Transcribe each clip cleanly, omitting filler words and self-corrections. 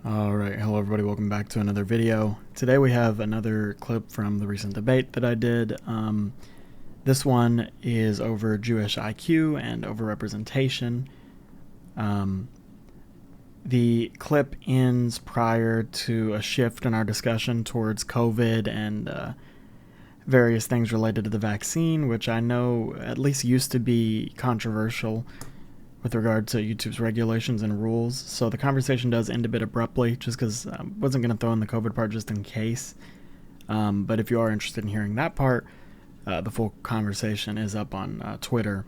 All right, hello everybody, welcome back to another video. Today we have another clip from the recent debate that I did. This one is over Jewish IQ and overrepresentation. The clip ends prior to a shift in our discussion towards COVID and various things related to the vaccine, which I know at least used to be controversial with regard to YouTube's regulations and rules. So the conversation does end a bit abruptly just because I wasn't going to throw in the COVID part just in case. But if you are interested in hearing that part, the full conversation is up on Twitter.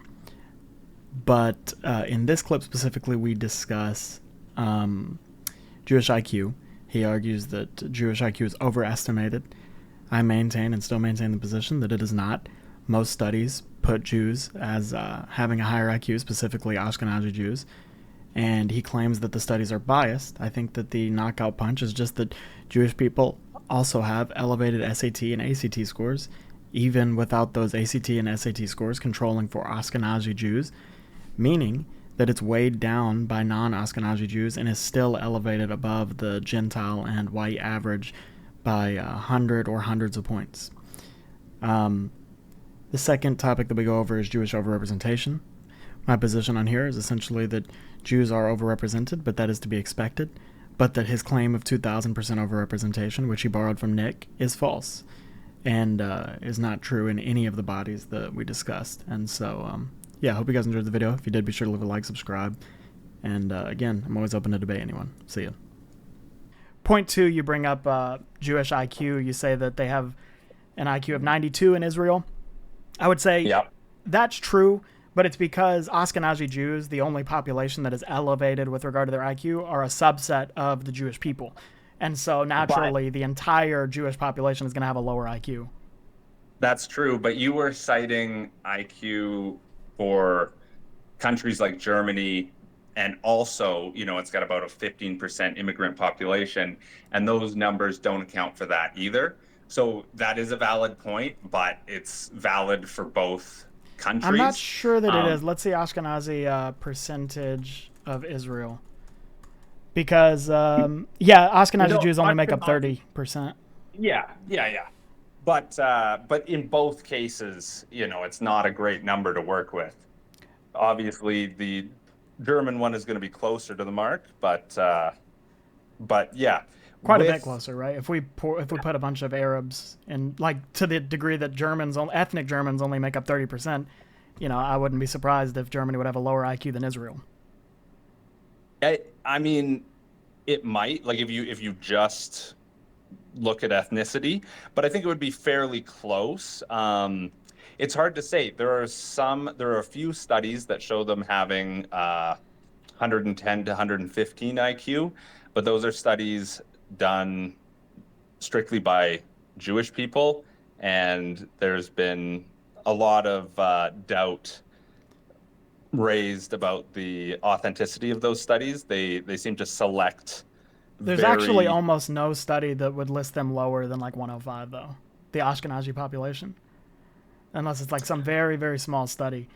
But in this clip specifically, we discuss Jewish IQ. He argues that Jewish IQ is overestimated. I maintain and still maintain the position that it is not. Most studies put Jews as having a higher IQ, specifically Ashkenazi Jews, and he claims that the studies are biased. I think that the knockout punch is just that Jewish people also have elevated SAT and ACT scores, even without those ACT and SAT scores controlling for Ashkenazi Jews, meaning that it's weighed down by non-Ashkenazi Jews and is still elevated above the Gentile and white average by 100 or hundreds of points. The second topic that we go over is Jewish overrepresentation. My position on here is essentially that Jews are overrepresented, but that is to be expected, but that his claim of 2,000% overrepresentation, which he borrowed from Nick, is false and is not true in any of the bodies that we discussed. And so, yeah, I hope you guys enjoyed the video. If you did, be sure to leave a like, subscribe, and again, I'm always open to debate anyone. See ya. Point two, you bring up Jewish IQ. You say that they have an IQ of 92 in Israel. I would say that's true, but it's because Ashkenazi Jews, the only population that is elevated with regard to their IQ, are a subset of the Jewish people. And so naturally, the entire Jewish population is going to have a lower IQ. That's true, but you were citing IQ for countries like Germany, and also, it's got about a 15% immigrant population, and those numbers don't account for that either. So that is a valid point, but it's valid for both countries. I'm not sure that it is. Let's see Ashkenazi percentage of Israel. Because, Ashkenazi Jews only make up 30%. Yeah. But in both cases, it's not a great number to work with. Obviously, the German one is going to be closer to the mark, but yeah. Quite a bit closer, right? If we put a bunch of Arabs in, like, to the degree that ethnic Germans only make up 30%, I wouldn't be surprised if Germany would have a lower IQ than Israel. I mean, it might, like, if you just look at ethnicity, but I think it would be fairly close. It's hard to say. There are a few studies that show them having 110 to 115 IQ, but those are studies done strictly by Jewish people, and there's been a lot of doubt raised about the authenticity of those studies. They seem to select. There's actually almost no study that would list them lower than like 105, though, the Ashkenazi population, unless it's like some very, very small study.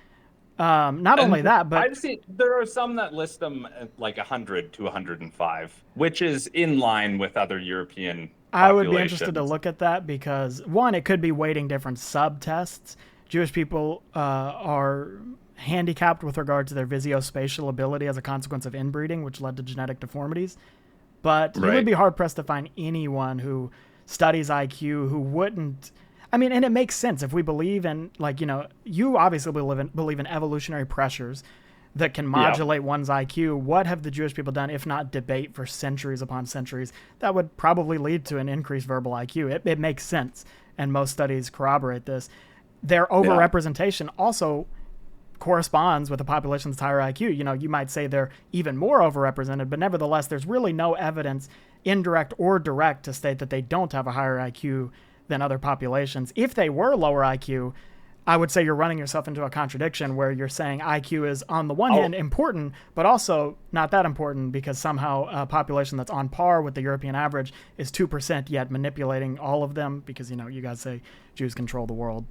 Not only that, but I've seen there are some that list them at like 100 to 105, which is in line with other European populations. I would be interested to look at that because, one, it could be weighting different sub-tests. Jewish people are handicapped with regard to their visuospatial ability as a consequence of inbreeding, which led to genetic deformities. But you would be hard-pressed to find anyone who studies IQ who wouldn't... I mean, and it makes sense if we believe in, like, you obviously believe in evolutionary pressures that can modulate one's IQ. What have the Jewish people done, if not debate for centuries upon centuries? That would probably lead to an increased verbal IQ. It makes sense, and most studies corroborate this. Their overrepresentation also corresponds with a population that's higher IQ. You might say they're even more overrepresented, but nevertheless, there's really no evidence, indirect or direct, to state that they don't have a higher IQ than other populations. If they were lower IQ, I would say you're running yourself into a contradiction where you're saying IQ is, on the one hand, important, but also not that important because somehow a population that's on par with the European average is 2%, yet manipulating all of them because, you guys say Jews control the world.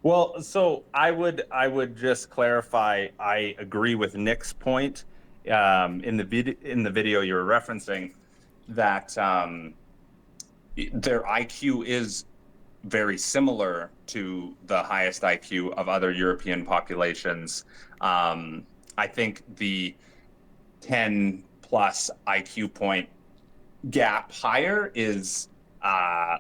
Well, so I would just clarify, I agree with Nick's point in the video you were referencing that their IQ is very similar to the highest IQ of other European populations. I think the 10 plus IQ point gap higher is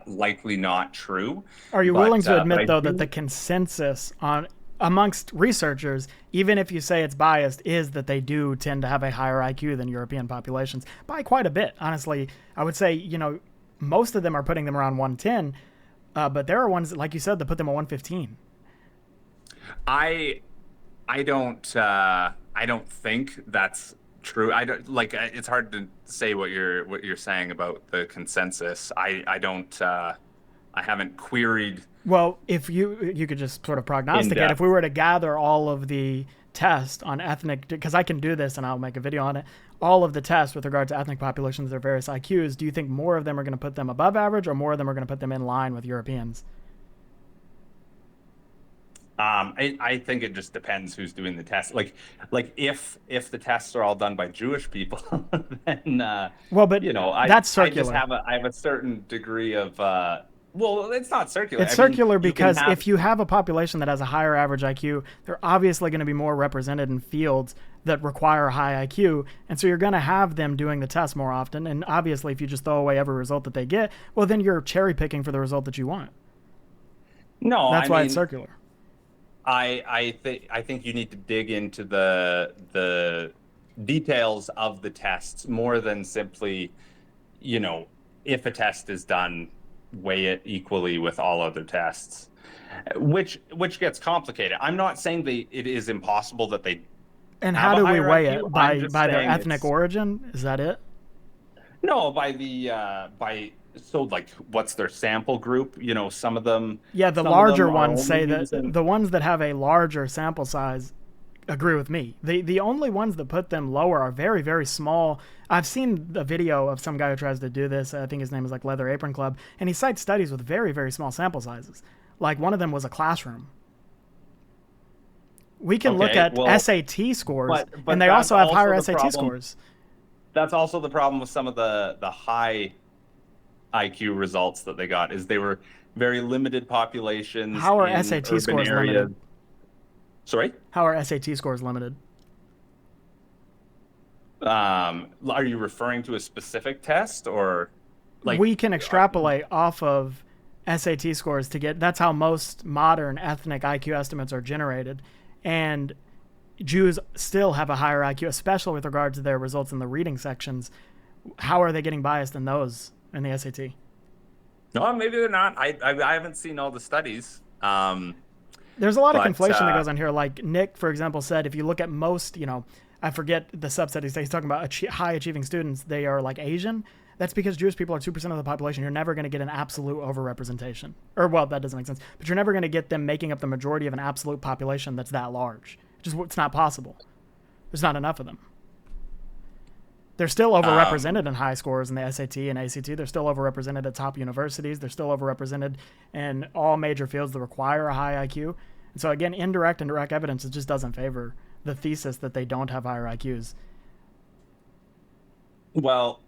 likely not true. Are you willing to But admit, I though, that the do. consensus on amongst researchers, even if you say it's biased, is that they do tend to have a higher IQ than European populations by quite a bit? Honestly, I would say, most of them are putting them around 110, but there are ones, like you said, that put them at 115. I I don't think that's true. I don't like it's hard to say what you're saying about the consensus. I don't I haven't queried Well, if you could just sort of in prognosticate, if depth. we were to gather all of the tests on ethnic, because I can do this and I'll make a video on it, all of the tests with regard to ethnic populations, their various IQs, do you think more of them are going to put them above average or more of them are going to put them in line with Europeans? I think it just depends who's doing the test. Like if the tests are all done by Jewish people, then Well, but that's I just circular. I have a certain degree of well, it's not circular. It's I mean, circular you can because have if you have a population that has a higher average IQ, they're obviously going to be more represented in fields that require a high IQ. And so you're going to have them doing the test more often. And obviously, if you just throw away every result that they get, well, then you're cherry picking for the result that you want. no, That's I why it's mean, circular. I think you need to dig into the details of the tests more than simply, you know, if a test is done, weigh it equally with all other tests, which gets complicated. I'm not saying it is impossible that they And have how a do we higher weigh IQ. it? I'm By just by their saying ethnic it's origin? Is that it? no by the by so like what's their sample group? You know, Yeah, the some of them larger are ones only say that using the ones that have a larger sample size agree with me. The only ones that put them lower are very, very small. I've seen the video of some guy who tries to do this. I think his name is like Leather Apron Club, and he cites studies with very, very small sample sizes. Like one of them was a classroom. We can look okay, at well, SAT scores, and but they that's also have also higher the SAT problem. scores. That's also the problem with some of the high IQ results that they got is they were very limited populations How are in SAT urban scores areas. limited? Sorry? How are SAT scores limited? Are you referring to a specific test or like We can extrapolate off of SAT scores to get that's how most modern ethnic IQ estimates are generated. And Jews still have a higher IQ, especially with regard to their results in the reading sections. How are they getting biased in those in the SAT? no, maybe they're not. I haven't seen all the studies. There's a lot of But conflation that goes on here. Like Nick, for example, said if you look at most, I forget the subset he's talking about, high achieving students, they are like Asian. That's because Jewish people are 2% of the population. You're never going to get an absolute overrepresentation. Or, well, that doesn't make sense. But you're never going to get them making up the majority of an absolute population that's that large. Just it's not possible. There's not enough of them. They're still um, overrepresented in high scores in the SAT and ACT. They're still overrepresented at top universities. They're still overrepresented in all major fields that require a high IQ. And so, again, indirect and direct evidence, it just doesn't favor the thesis that they don't have higher IQs. well,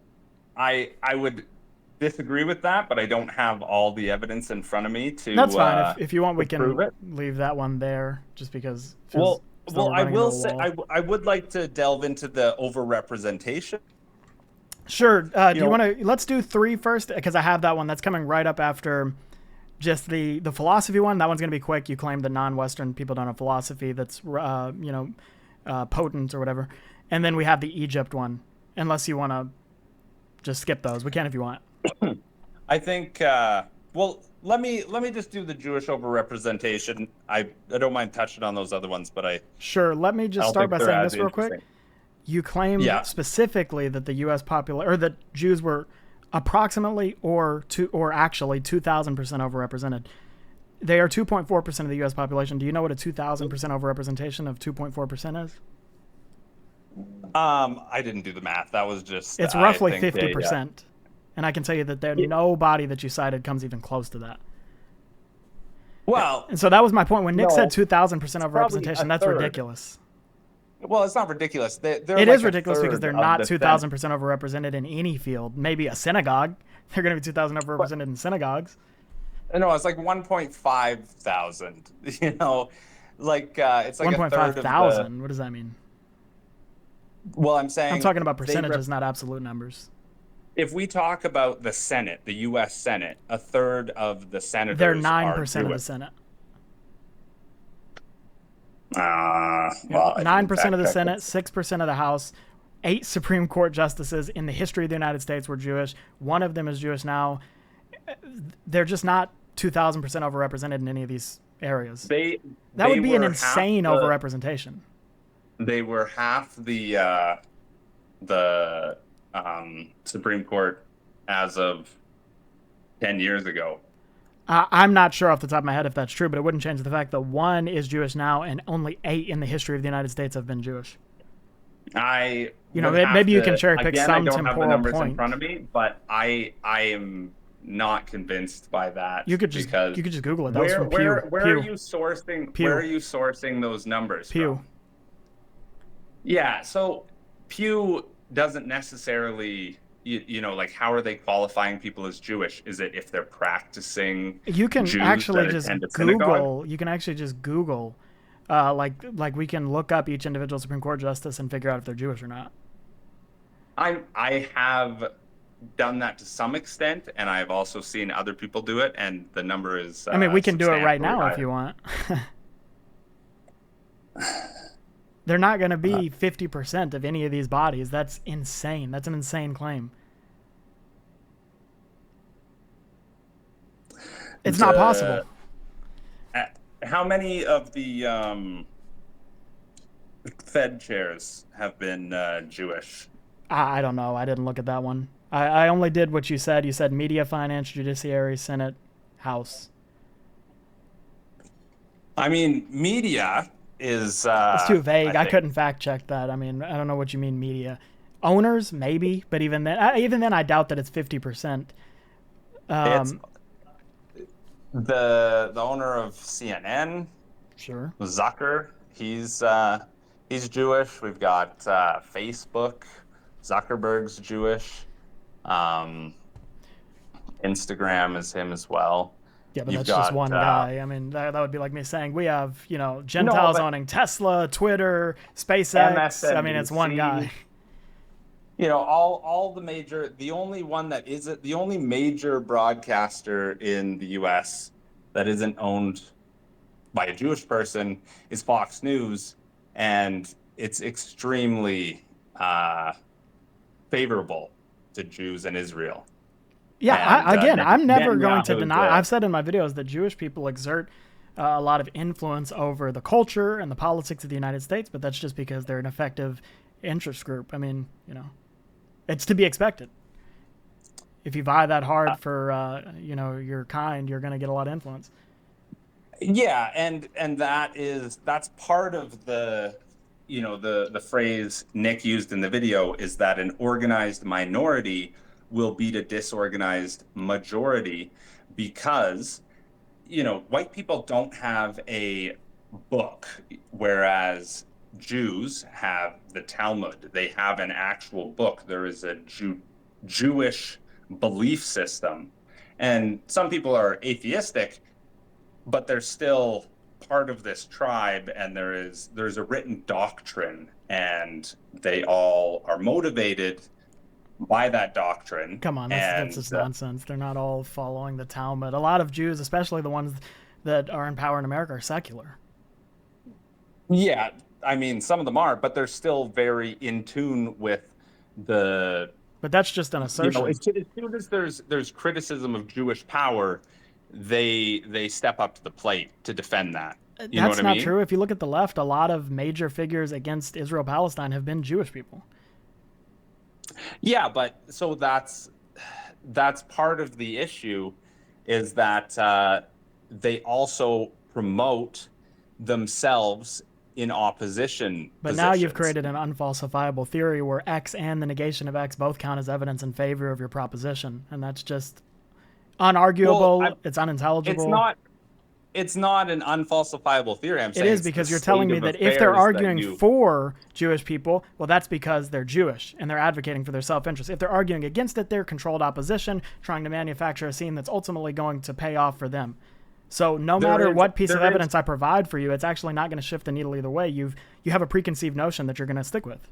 I would disagree with that, but I don't have all the evidence in front of me That's fine. If you want, we to prove can it. leave that one there just because it feels Well, as though we're I running into will a say wall. I would like to delve into the overrepresentation. Sure. You Do you want know, to? Let's do three first because I have that one that's coming right up after just the philosophy one. That one's going to be quick. You claim that non-Western people don't have philosophy that's potent or whatever, and then we have the Egypt one. Unless you want to just skip those, we can if you want. I think well, let me just do the Jewish overrepresentation. I don't mind touching on those other ones, but Sure. Let me I just don't start think by they're saying as this real quick. interesting. You claimed Yeah. specifically that the U.S. or that Jews were approximately or actually 2,000% overrepresented. They are 2.4% of the U.S. population. Do you know what a 2,000% overrepresentation of 2.4% is? I didn't do the math. That was just It's I roughly think a 50%. And I can tell you that there yeah. nobody that you cited comes even close to that. Well, And so that was my point. When Nick said no, 2,000% it's probably overrepresentation, a that's third. ridiculous. Well, it's not ridiculous. They're It is like a ridiculous because third they're of not the Senate. 2,000% overrepresented in any field. Maybe a synagogue. They're going to be 2,000 But overrepresented in synagogues. no, it's like 1.5 thousand. It's like a 1.5 third of the. thousand. What does that mean? Well, I'm I'm saying talking about percentages, not absolute numbers. if we talk about the Senate, the U.S. Senate, a third of the They're senators are 9% of the Jewish. Senate. Yep. Well, I didn't 9% of fact the check Senate, this. 6% of the House. 8 Supreme Court justices in the history of the United States were Jewish. One of them is Jewish now. They're just not 2,000% overrepresented in any of these areas. They That they would be an were half insane the overrepresentation. they were half the Supreme Court as of 10 years ago. I'm not sure off the top of my head if that's true, but it wouldn't change the fact that one is Jewish now and only 8 in the history of the United States have been Jewish. I You know, would have maybe you can to, cherry pick again, I some don't have the temporal numbers in point. front of me, but I am not convinced by that You could because just Google it. That was from Pew. where are Pew. you sourcing Pew. those numbers Pew. from? Yeah, so Pew doesn't necessarily like how are they qualifying people as Jewish? Is it if they're practicing You can Jews actually that just attend a synagogue? Google. You can actually just Google, like we can look up each individual Supreme Court justice and figure out if they're Jewish or not. I have done that to some extent, and I've also seen other people do it, and the number is I mean, we can do it right substantially now if higher. you want. They're not going to be 50% of any of these bodies. That's insane. That's an insane claim. It's not possible. How many of the Fed chairs have been Jewish? I don't know. I didn't look at that one. I only did what you said. You said media, finance, judiciary, Senate, House. I mean, media is. It's too vague. I think couldn't fact check that. I mean, I don't know what you mean media. Owners, maybe, but even then, I doubt that it's 50%. it's the owner of CNN, Sure. Zucker. He's Jewish. We've got Facebook. Zuckerberg's Jewish. Instagram is him as well. Yeah, but You've that's just got one guy. I mean, that would be like me saying we have, no, Gentiles but owning Tesla, Twitter, SpaceX. I mean, it's one guy. All the only major broadcaster in the US that isn't owned by a Jewish person is Fox News, and it's extremely favorable to Jews and Israel. Yeah, And I'm never going to Netanyahu's, deny. I've said in my videos that Jewish people exert a lot of influence over the culture and the politics of the United States, but that's just because they're an effective interest group. I mean, it's to be expected. If you vie that hard for, your kind, you're going to get a lot of influence. Yeah, and that's part of the phrase Nick used in the video is that an organized minority will beat a disorganized majority because white people don't have a book, whereas Jews have the Talmud. They have an actual book. There is a Jewish belief system, and some people are atheistic, but they're still part of this tribe, and there's a written doctrine, and they all are motivated by that doctrine. Come on, that's just nonsense. They're not all following the Talmud. A lot of Jews, especially the ones that are in power in America, are secular. Yeah, I mean, some of them are, but they're still very in tune with the. But that's just an assertion. As soon as there's criticism of Jewish power, they step up to the plate to defend that. You know what I mean? That's not true. If you look at the left, a lot of major figures against Israel-Palestine have been Jewish people. Yeah, but so that's part of the issue is that they also promote themselves in opposition But now you've created an unfalsifiable theory where X and the negation of X both count as evidence in favor of your proposition, and that's just unarguable. Well, it's unintelligible. It's not. it's not an unfalsifiable theory. I'm It saying is, it's the because you're telling state me of that if they're affairs that arguing you. for Jewish people, well, that's because they're Jewish and they're advocating for their self-interest. If they're arguing against it, they're controlled opposition, trying to manufacture a scene that's ultimately going to pay off for them. So no matter what piece of There is evidence I provide for you, it's actually not going to shift the needle either way. You have a preconceived notion that you're going to stick with.